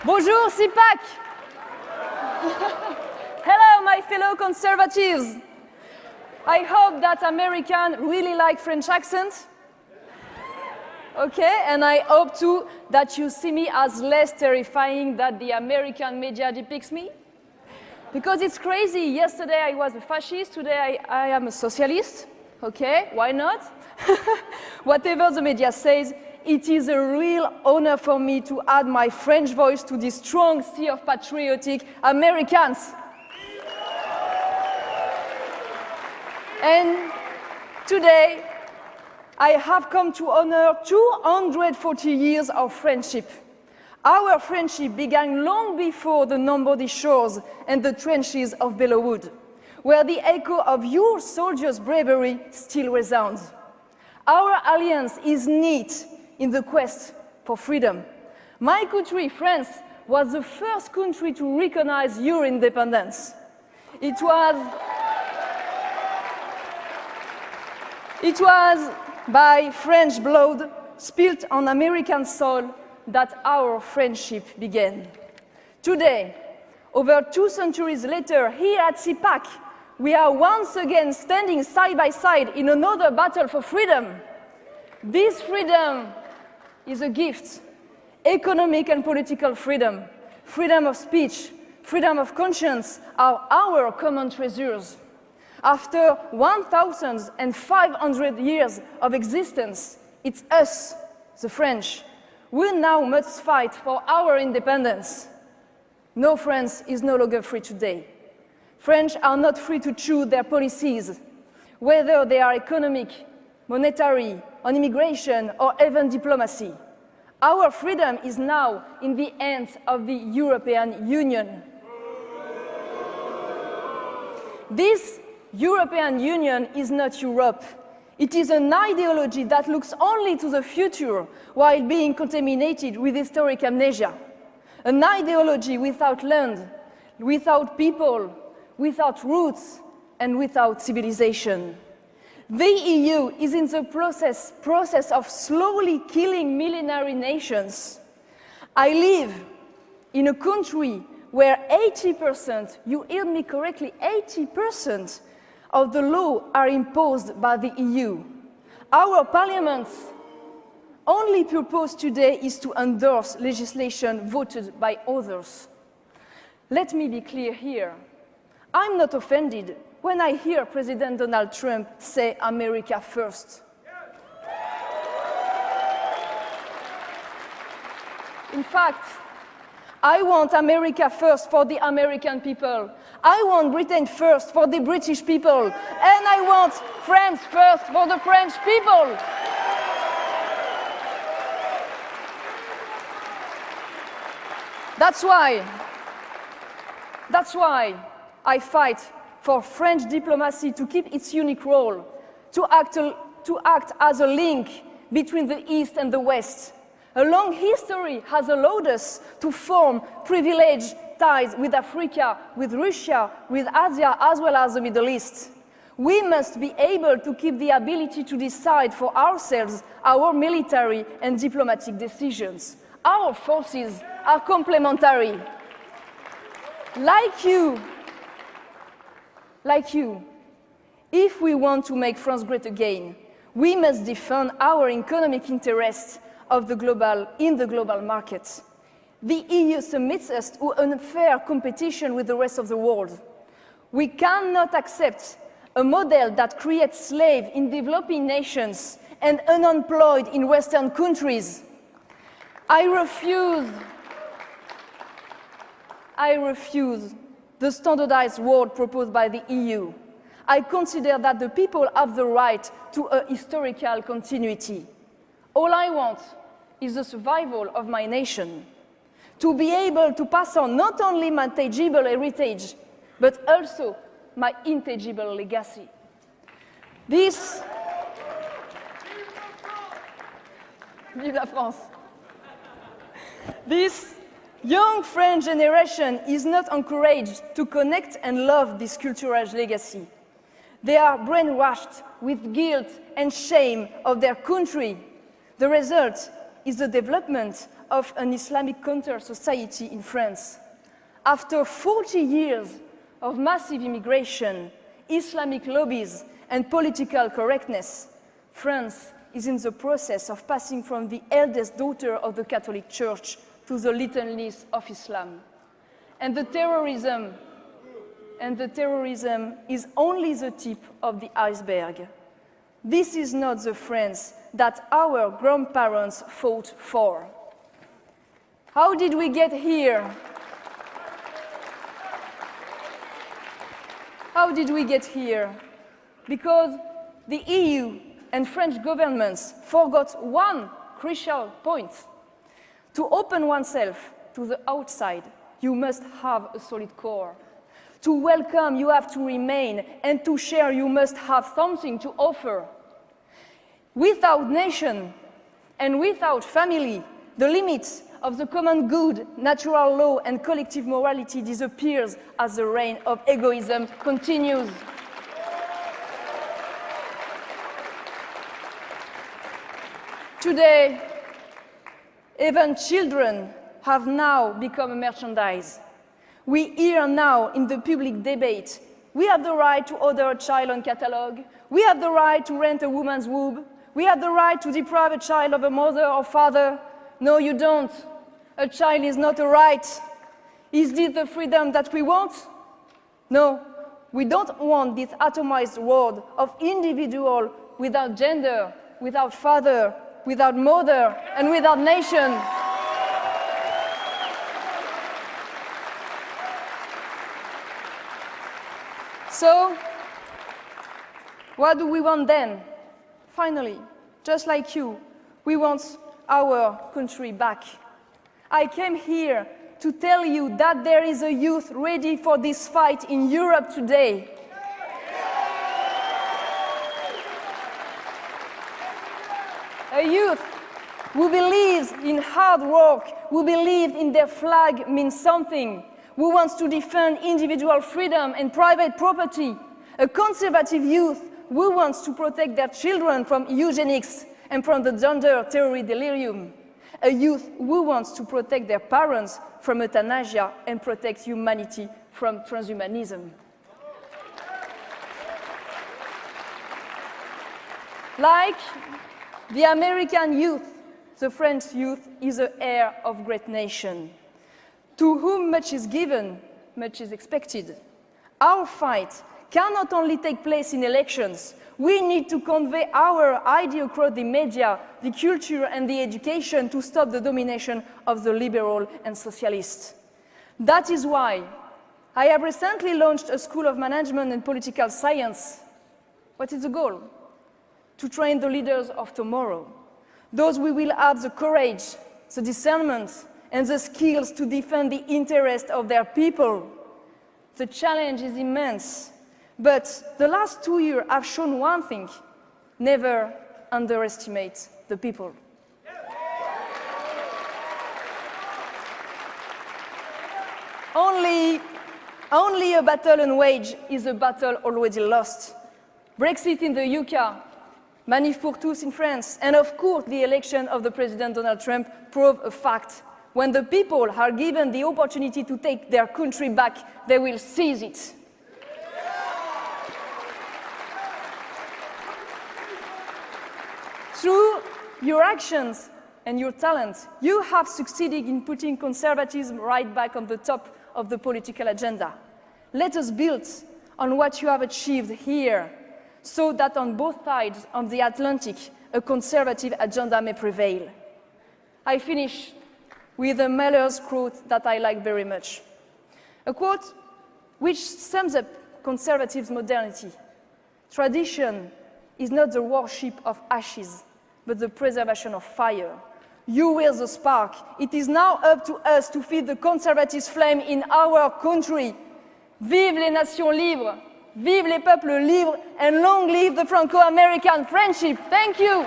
Bonjour, CPAC! Hello, my fellow conservatives. I hope that Americans really like French accent. Okay, and I hope too that you see me as less terrifying than the American media depicts me. Because it's crazy. Yesterday I was a fascist, today I am a socialist. Okay, why not? Whatever the media says, it is a real honor for me to add my French voice to this strong sea of patriotic Americans. And today, I have come to honor 240 years of friendship. Our friendship began long before the Normandy shores and the trenches of Belleau, where the echo of your soldiers' bravery still resounds. Our alliance is knit in the quest for freedom. My country, France, was the first country to recognize your independence. It was by French blood spilt on American soil that our friendship began. Today, over 2 centuries later, here at CPAC, we are once again standing side by side in another battle for freedom. This freedom is a gift. Economic and political freedom, freedom of speech, freedom of conscience are our common treasures. After 1,500 years of existence, it's us, the French, who now must fight for our independence. No, France is no longer free today. French are not free to choose their policies, whether they are economic, monetary, on immigration, or even diplomacy. Our freedom is now in the hands of the European Union. This European Union is not Europe. It is an ideology that looks only to the future while being contaminated with historic amnesia. An ideology without land, without people, without roots, and without civilization. The EU is in the process of slowly killing millenary nations. I live in a country where 80%, you heard me correctly, 80% of the law are imposed by the EU. Our parliament's only purpose today is to endorse legislation voted by others. Let me be clear here. I'm not offended when I hear President Donald Trump say America first. In fact, I want America first for the American people. I want Britain first for the British people. And I want France first for the French people. That's why I fight for French diplomacy to keep its unique role, to act as a link between the East and the West. A long history has allowed us to form privileged ties with Africa, with Russia, with Asia, as well as the Middle East. We must be able to keep the ability to decide for ourselves our military and diplomatic decisions. Our forces are complementary. Like you, if we want to make France great again, we must defend our economic interests in the global market. The EU submits us to unfair competition with the rest of the world. We cannot accept a model that creates slaves in developing nations and unemployed in Western countries. I refuse the standardized world proposed by the EU. I consider that the people have the right to a historical continuity. All I want is the survival of my nation, to be able to pass on not only my tangible heritage, but also my intangible legacy. Vive la France! This young French generation is not encouraged to connect and love this cultural legacy. They are brainwashed with guilt and shame of their country. The result is the development of an Islamic counter-society in France. After 40 years of massive immigration, Islamic lobbies, and political correctness, France is in the process of passing from the eldest daughter of the Catholic Church to the little niece of Islam. And the terrorism is only the tip of the iceberg. This is not the France that our grandparents fought for. How did we get here? How did we get here? Because the EU and French governments forgot one crucial point. To open oneself to the outside, you must have a solid core. To welcome, you have to remain, and to share, you must have something to offer. Without nation and without family, the limits of the common good, natural law, and collective morality disappears as the reign of egoism continues. Today, even children have now become a merchandise. We hear now in the public debate, we have the right to order a child on catalog, we have the right to rent a woman's womb, we have the right to deprive a child of a mother or father. No, you don't. A child is not a right. Is this the freedom that we want? No, we don't want this atomized world of individual without gender, without father, without mother, and without nation. So, what do we want then? Finally, just like you, we want our country back. I came here to tell you that there is a youth ready for this fight in Europe today. A youth who believes in hard work, who believes in their flag means something, who wants to defend individual freedom and private property. A conservative youth who wants to protect their children from eugenics and from the gender theory delirium. A youth who wants to protect their parents from euthanasia and protect humanity from transhumanism. Like the American youth, the French youth is the heir of great nation. To whom much is given, much is expected. Our fight cannot only take place in elections. We need to convey our idea across the media, the culture, and the education to stop the domination of the liberal and socialists. That is why I have recently launched a School of Management and Political Science. What is the goal? To train the leaders of tomorrow. Those who will have the courage, the discernment, and the skills to defend the interests of their people. The challenge is immense, but the last 2 years have shown one thing: never underestimate the people. Only a battle unwaged is a battle already lost. Brexit in the UK, Manif pour tous in France, and of course the election of the President Donald Trump prove a fact. When the people are given the opportunity to take their country back, they will seize it. Through your actions and your talent, you have succeeded in putting conservatism right back on the top of the political agenda. Let us build on what you have achieved here, so that on both sides of the Atlantic, a conservative agenda may prevail. I finish with a Mahler's quote that I like very much. A quote which sums up conservative modernity. Tradition is not the worship of ashes, but the preservation of fire. You were the spark. It is now up to us to feed the conservative flame in our country. Vive les nations libres, vive les peuples libres, and long live the Franco-American friendship. Thank you.